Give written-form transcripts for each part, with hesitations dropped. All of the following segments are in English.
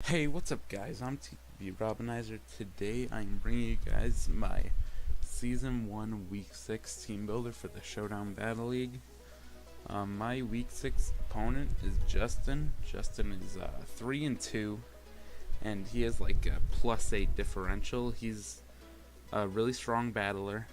Hey, what's up, guys? I'm TPB Robinizer. Today, I'm bringing you guys my Season 1 Week 6 team builder for the Showdown Battle League. My Week 6 opponent is Justin. Justin is 3-2, and he has like a +8 differential. He's a really strong battler,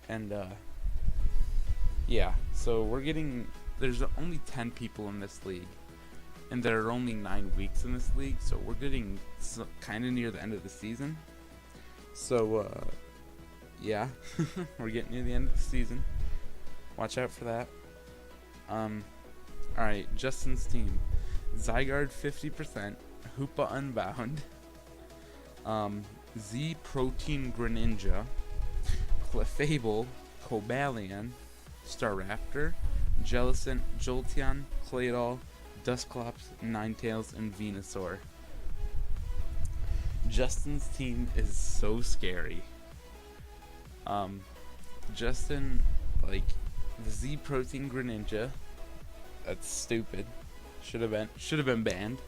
and yeah, so there's only 10 people in this league. And there are only 9 weeks in this league, so we're getting kind of near the end of the season. So, yeah, we're getting near the end of the season. Watch out for that. Alright, Justin's team. Zygarde 50%, Hoopa Unbound, Z Protein Greninja, Clefable, Cobalion, Staraptor, Jellicent, Jolteon, Claydol, Dusclops, Ninetales, and Venusaur. Justin's team is so scary. Justin, like, the Z Protein Greninja, that's stupid. Should have been banned.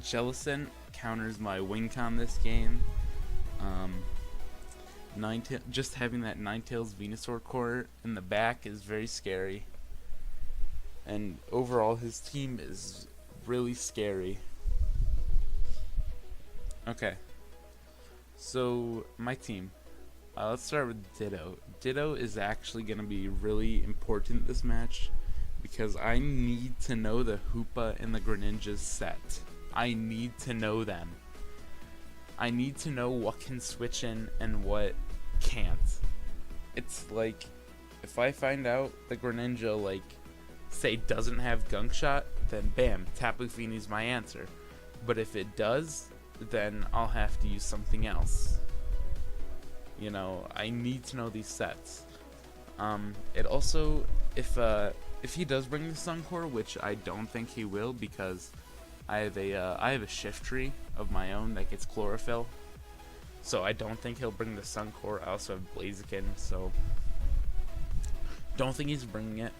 Jellicent counters my Wincon this game. Just having that Ninetales Venusaur core in the back is very scary. And overall, his team is really scary. Okay. So, my team. Let's start with Ditto. Ditto is actually going to be really important this match because I need to know the Hoopa and the Greninja's set. I need to know them. I need to know what can switch in and what can't. It's like, if I find out the Greninja, like, say doesn't have Gunk Shot, then bam, Tapu Fini's my answer. But if it does, then I'll have to use something else. You know, I need to know these sets. It also, if he does bring the Sun Core, which I don't think he will, because I have a shift tree of my own that gets chlorophyll, so I don't think he'll bring the Sun Core. I also have Blaziken, so don't think he's bringing it.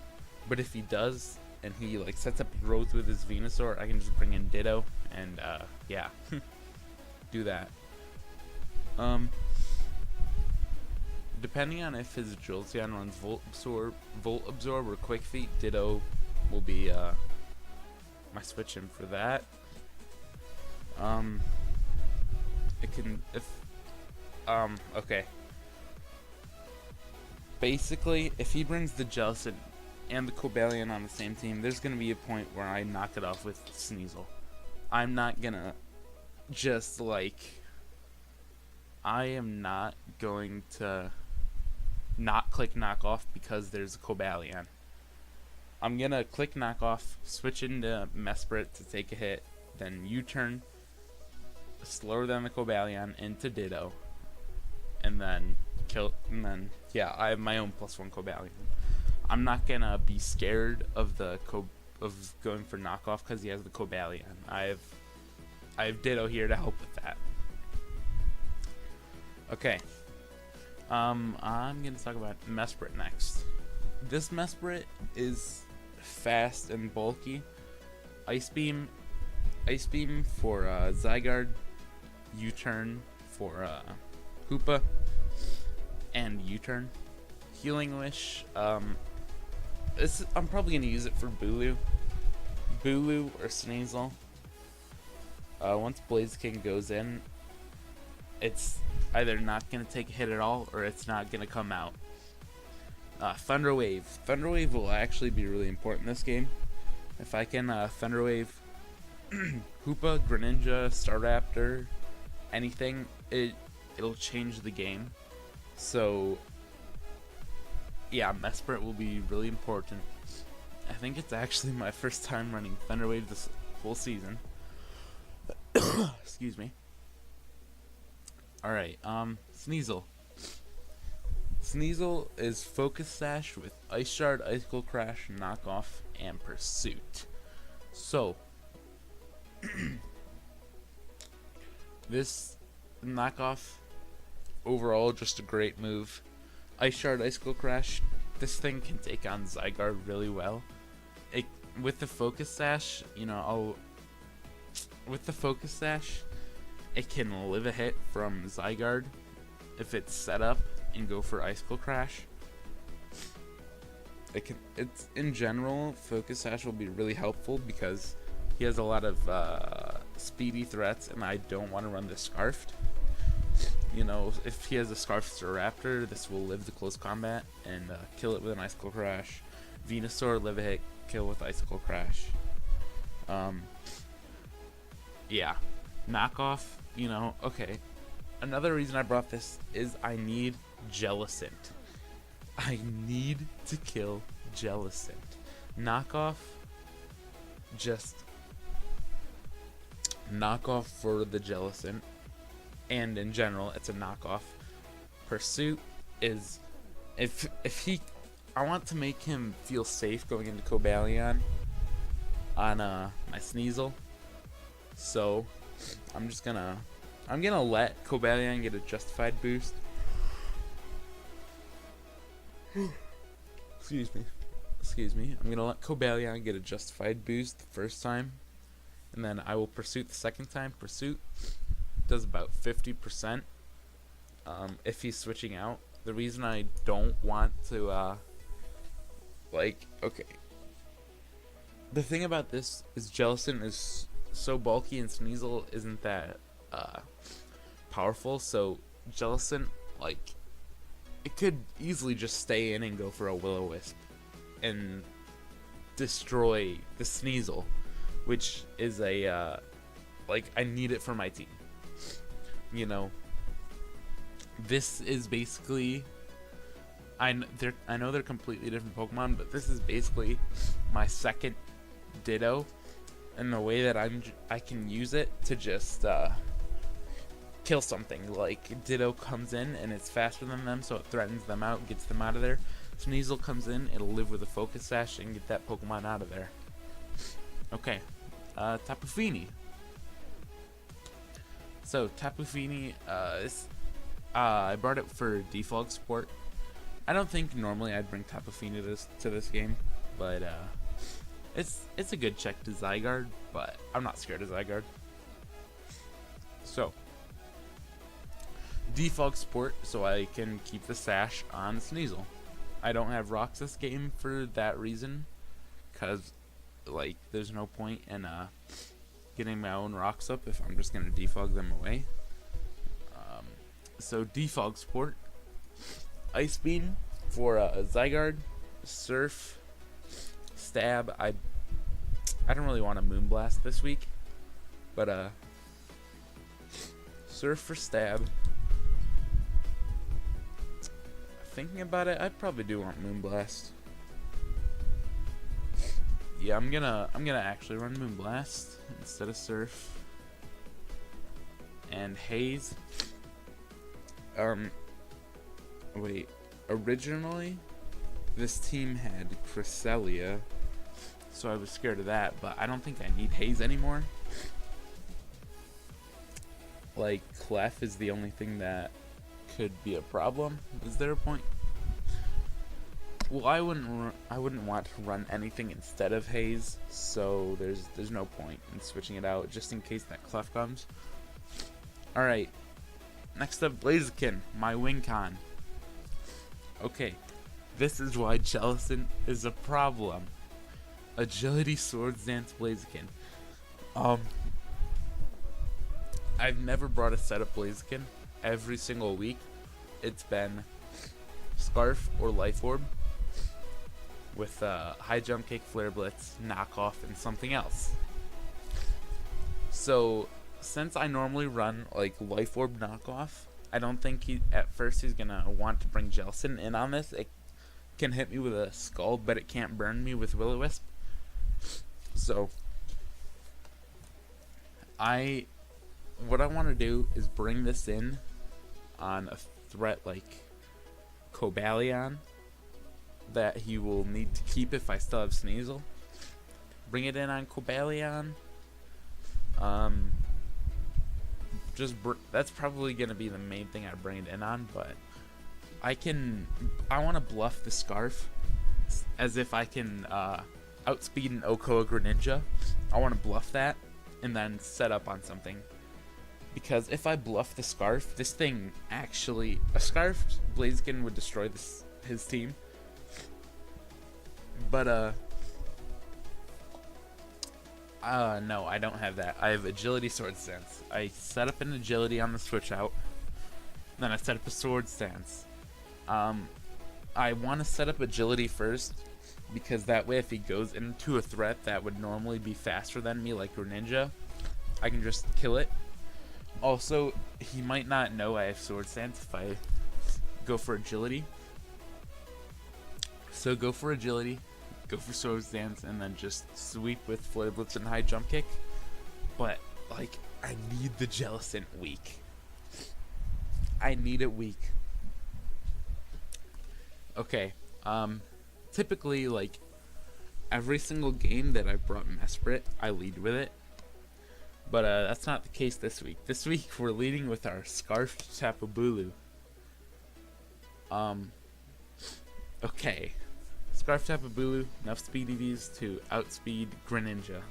But if he does, and he like sets up growth with his Venusaur, I can just bring in Ditto, and yeah, do that. Depending on if his Jolteon runs Volt Absorb or Quick Feet, Ditto will be my switch in for that. Okay. Basically, if he brings the Jellicent and the Cobalion on the same team, there's going to be a point where I knock it off with Sneasel. I'm not going to just, like, I am not going to not click knock off because there's a Cobalion. I'm going to click knock off, switch into Mesprit to take a hit, then U-turn, slower than the Cobalion into Ditto, and then yeah, I have my own +1 Cobalion. I'm not gonna be scared of of going for knockoff because he has the Cobalion. I have Ditto here to help with that. Okay. I'm gonna talk about Mesprit next. This Mesprit is fast and bulky. Ice Beam for Zygarde, U-turn for Hoopa, and U-turn. Healing Wish. I'm probably gonna use it for Bulu or Sneasel. Once Blaziken goes in, it's either not gonna take a hit at all or it's not gonna come out. Thunder Wave. Thunder Wave will actually be really important in this game. If I can Thunder Wave Hoopa, Greninja, Staraptor, anything, it'll change the game. So yeah, Mesprit will be really important. I think it's actually my first time running Thunder Wave this whole season. Excuse me. Alright, Sneasel. Sneasel is Focus Sash with Ice Shard, Icicle Crash, Knockoff, and Pursuit. So, this Knockoff, overall, just a great move. Ice Shard, Icicle Crash, this thing can take on Zygarde really well. with the focus sash, you know, with the focus sash, it can live a hit from Zygarde if it's set up and go for Icicle Crash. It's in general, focus sash will be really helpful because he has a lot of speedy threats, and I don't want to run the Scarfed. You know, if he has a Scarfed Staraptor, this will live the close combat and kill it with an Icicle Crash. Venusaur, live a hit, kill with Icicle Crash. Yeah, knockoff, you know, okay. Another reason I brought this is I need Jellicent. I need to kill Jellicent. Knockoff, just knockoff for the Jellicent, and in general, it's a knockoff. Pursuit is, if he, I want to make him feel safe going into Cobalion on my Sneasel. So I'm gonna let Cobalion get a justified boost. Excuse me. I'm gonna let Cobalion get a justified boost the first time, and then I will Pursuit the second time. Pursuit does about 50% if he's switching out. The reason I don't want to okay, the thing about this is Jellicent is so bulky and Sneasel isn't that powerful, so Jellicent, like, it could easily just stay in and go for a Will-O-Wisp and destroy the Sneasel, which is a I need it for my team. You know, this is basically, I know they're completely different Pokemon, but this is basically my second Ditto, and the way that I can use it to just kill something. Like, Ditto comes in and it's faster than them, so it threatens them out, gets them out of there. Sneasel comes in, it'll live with a Focus Sash and get that Pokemon out of there. Okay, Tapu Fini. So Tapu Fini, I brought it for Defog Sport. I don't think normally I'd bring Tapu Fini to this game, but it's a good check to Zygarde, but I'm not scared of Zygarde. So Defog Sport, so I can keep the Sash on Sneasel. I don't have rocks this game for that reason, because, like, there's no point in getting my own rocks up if I'm just going to defog them away. So Defog Sport, Ice Beam for Zygarde, Surf, Stab. I don't really want to Moonblast this week, but Surf for Stab. Thinking about it, I probably do want Moonblast. Yeah, I'm gonna actually run Moonblast instead of Surf. And Haze. Wait. Originally, this team had Cresselia, so I was scared of that, but I don't think I need Haze anymore. Like, Clef is the only thing that could be a problem. Is there a point? Well, I wouldn't want to run anything instead of Haze, so there's no point in switching it out just in case that Clef comes. All right, next up, Blaziken, my Wincon. Okay, this is why Jellicent is a problem. Agility Swords Dance Blaziken. I've never brought a set of Blaziken. Every single week, it's been Scarf or Life Orb with High Jump Kick, Flare Blitz, Knockoff, and something else. So, since I normally run like Life Orb Knockoff, I don't think at first he's gonna want to bring Jellicent in on this. It can hit me with a Scald, but it can't burn me with Will-O-Wisp. So, what I want to do is bring this in on a threat like Cobalion that he will need to keep if I still have Sneasel. Bring it in on Cobalion. That's probably gonna be the main thing I bring it in on, but I want to bluff the Scarf as if I can outspeed an Oko Greninja. I want to bluff that and then set up on something. Because if I bluff the Scarf, this thing actually... A Scarf Blaziken would destroy his team. But, no, I don't have that. I have Agility, Sword Stance. I set up an Agility on the switch out. Then I set up a Sword Stance. I want to set up Agility first, because that way if he goes into a threat that would normally be faster than me, like Greninja, I can just kill it. Also, he might not know I have Sword Stance if I go for Agility. So go for Agility, go for Sword Stance, and then just sweep with Flare Blitz and High Jump Kick. But, like, I need the Jellicent weak. I need it weak. Okay, typically, like, every single game that I've brought Mesprit, I lead with it. But that's not the case this week. This week we're leading with our Scarfed Tapu Bulu. Okay. Scarfed Tapu Bulu, enough speed EVs to outspeed Greninja.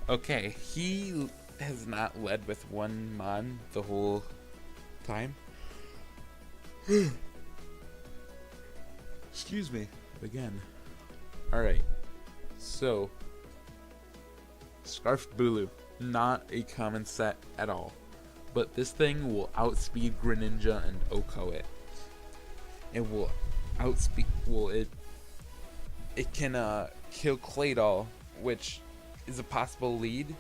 Okay, he has not led with one Mon the whole time. Excuse me. Again. Alright. So... Scarfed Bulu, not a common set at all, but this thing will outspeed Greninja and Oko it. It will outspeed, it can kill Claydol, which is a possible lead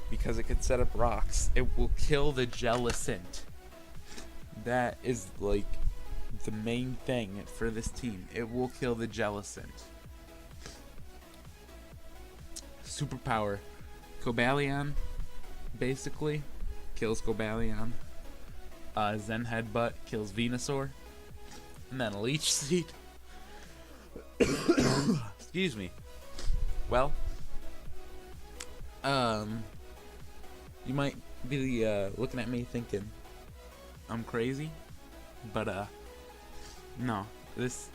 because it could set up rocks. It will kill the Jellicent. That is like the main thing for this team. It will kill the Jellicent. Superpower. Cobalion basically kills Cobalion. Zen Headbutt kills Venusaur. And then Leech Seed. Excuse me. Well, you might be looking at me thinking I'm crazy, but no, it's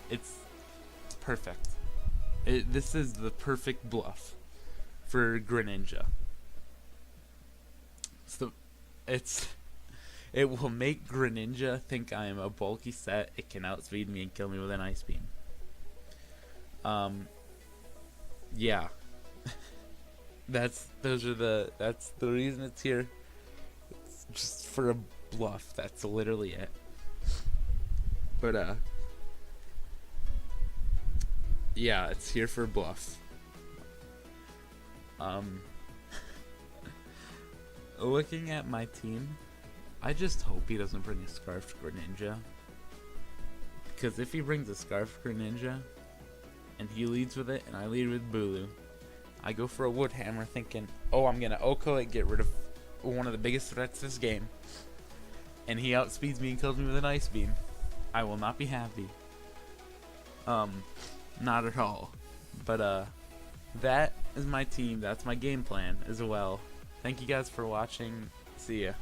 perfect. This is the perfect bluff for Greninja. It will make Greninja think I am a bulky set. It can outspeed me and kill me with an Ice Beam. Yeah. That's the reason it's here. It's just for a bluff. That's literally it. But yeah, it's here for a bluff. Looking at my team, I just hope he doesn't bring a Scarfed Greninja. Because if he brings a Scarfed Greninja, and he leads with it, and I lead with Bulu, I go for a Wood Hammer thinking, oh, I'm going to Oko it, get rid of one of the biggest threats this game, and he outspeeds me and kills me with an Ice Beam. I will not be happy. Not at all. But, that is my team. That's my game plan as well. Thank you guys for watching. See ya.